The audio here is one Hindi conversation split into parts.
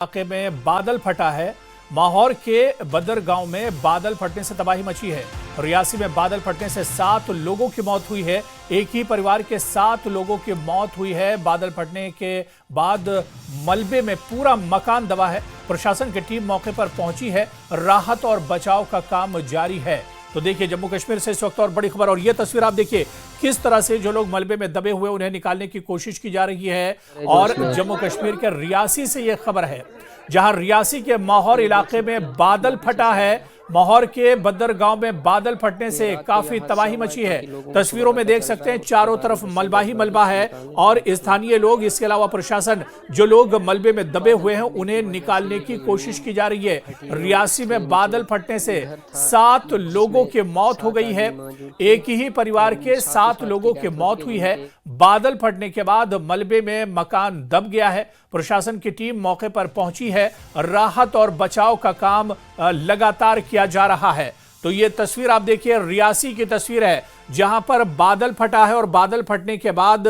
इलाके में बादल फटा है। माहौर के बदर गांव में बादल फटने से तबाही मची है। रियासी में बादल फटने से 7 लोगों की मौत हुई है। एक ही परिवार के 7 लोगों की मौत हुई है। बादल फटने के बाद मलबे में पूरा मकान दबा है। प्रशासन की टीम मौके पर पहुंची है। राहत और बचाव का काम जारी है। तो देखिए जम्मू कश्मीर से इस वक्त और बड़ी खबर, और ये तस्वीर आप देखिए किस तरह से जो लोग मलबे में दबे हुए उन्हें निकालने की कोशिश की जा रही है। और जम्मू कश्मीर के रियासी से यह खबर है, जहां रियासी के माहौर इलाके में बादल फटा है। माहौर के बद्दर गांव में बादल फटने से काफी तबाही मची है। तस्वीरों में देख सकते हैं चारों तरफ मलबा ही मलबा है और स्थानीय लोग, इसके अलावा प्रशासन, जो लोग मलबे में दबे हुए हैं उन्हें निकालने की कोशिश की जा रही है। रियासी में बादल फटने से 7 लोगों की मौत हो गई है। एक ही परिवार के 7 लोगों की मौत हुई है। बादल फटने के बाद मलबे में मकान दब गया है। प्रशासन की टीम मौके पर पहुंची है। राहत और बचाव का काम लगातार किया जा रहा है। तो ये तस्वीर आप देखिए रियासी की तस्वीर है, जहां पर बादल फटा है और बादल फटने के बाद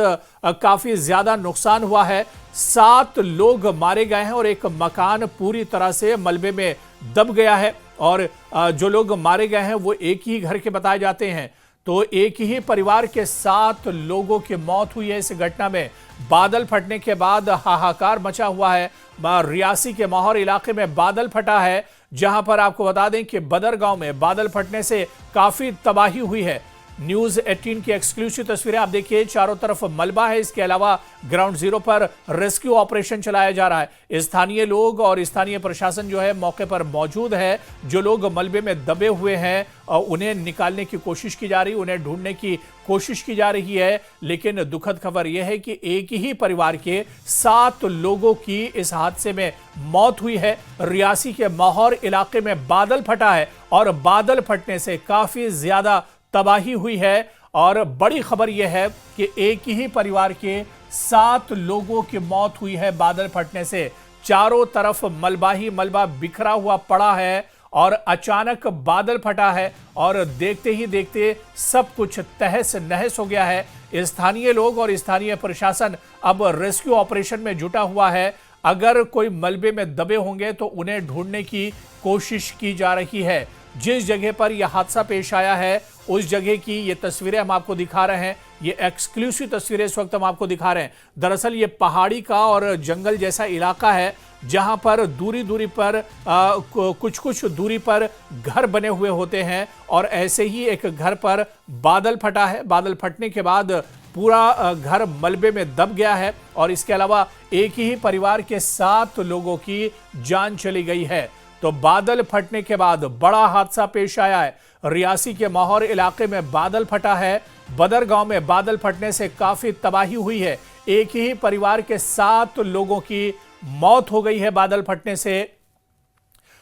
काफी ज्यादा नुकसान हुआ है। 7 लोग मारे गए हैं और एक मकान पूरी तरह से मलबे में दब गया है। और जो लोग मारे गए हैं वो एक ही घर के बताए जाते हैं। तो एक ही परिवार के 7 लोगों की मौत हुई है। इस घटना में बादल फटने के बाद हाहाकार मचा हुआ है। रियासी के माहौर इलाके में बादल फटा है, जहां पर आपको बता दें कि बदर गांव में बादल फटने से काफी तबाही हुई है। न्यूज 18 की एक्सक्लूसिव तस्वीरें आप देखिए, चारों तरफ मलबा है। इसके अलावा ग्राउंड जीरो पर रेस्क्यू ऑपरेशन चलाया जा रहा है। स्थानीय लोग और स्थानीय प्रशासन जो है मौके पर मौजूद है। जो लोग मलबे में दबे हुए हैं उन्हें निकालने की कोशिश की जा रही है, उन्हें ढूंढने की कोशिश की जा रही है। लेकिन दुखद खबर यह है कि एक ही परिवार के 7 लोगों की इस हादसे में मौत हुई है। रियासी के माहौर इलाके में बादल फटा है और बादल फटने से काफी ज्यादा तबाही हुई है। और बड़ी खबर यह है कि एक ही परिवार के 7 लोगों की मौत हुई है बादल फटने से। चारों तरफ मलबा ही मलबा बिखरा हुआ पड़ा है और अचानक बादल फटा है और देखते ही देखते सब कुछ तहस नहस हो गया है। स्थानीय लोग और स्थानीय प्रशासन अब रेस्क्यू ऑपरेशन में जुटा हुआ है। अगर कोई मलबे में दबे होंगे तो उन्हें ढूंढने की कोशिश की जा रही है। जिस जगह पर यह हादसा पेश आया है उस जगह की ये तस्वीरें हम आपको दिखा रहे हैं। ये एक्सक्लूसिव तस्वीरें इस वक्त हम आपको दिखा रहे हैं। दरअसल ये पहाड़ी का और जंगल जैसा इलाका है, जहां पर दूरी दूरी पर कुछ दूरी पर घर बने हुए होते हैं। और ऐसे ही एक घर पर बादल फटा है। बादल फटने के बाद पूरा घर मलबे में दब गया है और इसके अलावा एक ही परिवार के 7 लोगों की जान चली गई है। तो बादल फटने के बाद बड़ा हादसा पेश आया है। रियासी के माहौर इलाके में बादल फटा है। बदर गांव में बादल फटने से काफी तबाही हुई है। एक ही परिवार के 7 लोगों की मौत हो गई है बादल फटने से।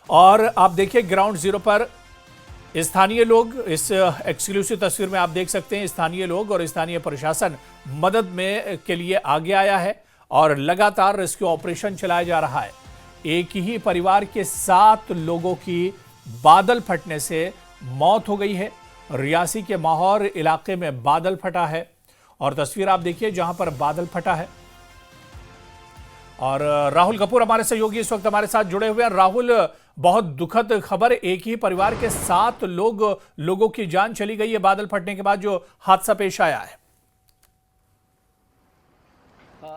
और आप देखिए ग्राउंड जीरो पर स्थानीय लोग, इस एक्सक्लूसिव तस्वीर में आप देख सकते हैं स्थानीय लोग और स्थानीय प्रशासन मदद में के लिए आगे आया है और लगातार रेस्क्यू ऑपरेशन चलाया जा रहा है। एक ही परिवार के 7 लोगों की बादल फटने से मौत हो गई है। रियासी के माहौर इलाके में बादल फटा है और तस्वीर आप देखिए जहां पर बादल फटा है। और राहुल कपूर हमारे सहयोगी इस वक्त हमारे साथ जुड़े हुए हैं। राहुल, बहुत दुखद खबर, एक ही परिवार के 7 लोगों की जान चली गई है बादल फटने के बाद जो हादसा पेश आया है।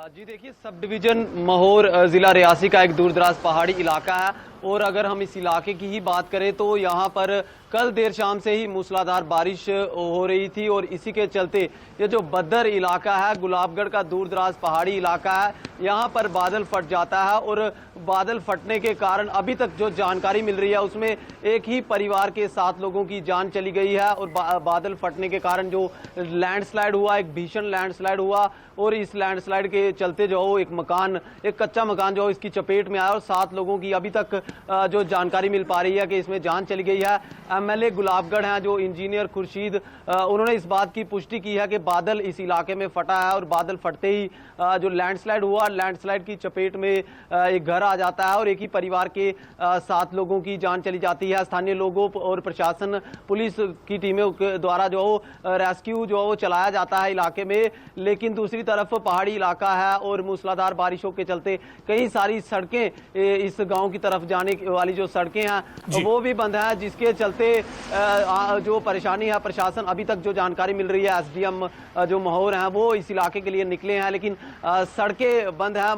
जी देखिए, सब डिवीजन माहौर जिला रियासी का एक दूरदराज पहाड़ी इलाका है और अगर हम इस इलाके की ही बात करें तो यहाँ पर कल देर शाम से ही मूसलाधार बारिश हो रही थी और इसी के चलते ये जो बद्दर इलाका है, गुलाबगढ़ का दूरदराज पहाड़ी इलाका है, यहाँ पर बादल फट जाता है। और बादल फटने के कारण अभी तक जो जानकारी मिल रही है उसमें एक ही परिवार के 7 लोगों की जान चली गई है। और बादल फटने के कारण जो लैंडस्लाइड हुआ, एक भीषण लैंडस्लाइड हुआ और इस लैंडस्लाइड के चलते जो एक कच्चा मकान जो इसकी चपेट में आया और 7 लोगों की अभी तक जो जानकारी मिल पा रही है कि इसमें जान चली गई है। एमएलए गुलाबगढ़ हैं, जो इंजीनियर खुर्शीद, उन्होंने इस बात की पुष्टि की है कि बादल इस इलाके में फटा है और बादल फटते ही जो लैंडस्लाइड हुआ, लैंडस्लाइड की चपेट में एक घर आ जाता है और एक ही परिवार के 7 लोगों की जान चली जाती है। स्थानीय लोगों और प्रशासन, पुलिस की टीमों के द्वारा जो रेस्क्यू जो वो चलाया जाता है इलाके में, लेकिन दूसरी तरफ पहाड़ी इलाका है और मूसलाधार बारिशों के चलते कई सारी सड़कें, इस गांव की तरफ जाने वाली जो सड़कें हैं वो भी बंद हैं, जिसके चलते जो परेशानी है, प्रशासन अभी तक जो जानकारी मिल रही है, एसडीएम जो महोर हैं वो इस इलाके के लिए निकले हैं, लेकिन सड़कें बंद हैं।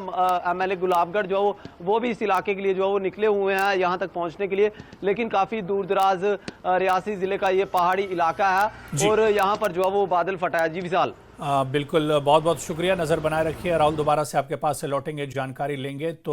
एमएलए गुलाबगढ़ जो वो भी इस इलाके के लिए जो वो निकले हुए हैं यहाँ तक पहुंचने के लिए, लेकिन काफी दूर दराज रियासी जिले का ये पहाड़ी इलाका है और यहाँ पर जो है वो बादल फटा है। जी विशाल। बिल्कुल, बहुत बहुत शुक्रिया, नजर बनाए रखिए। राहुल, दोबारा से आपके पास से लौटेंगे, जानकारी लेंगे तो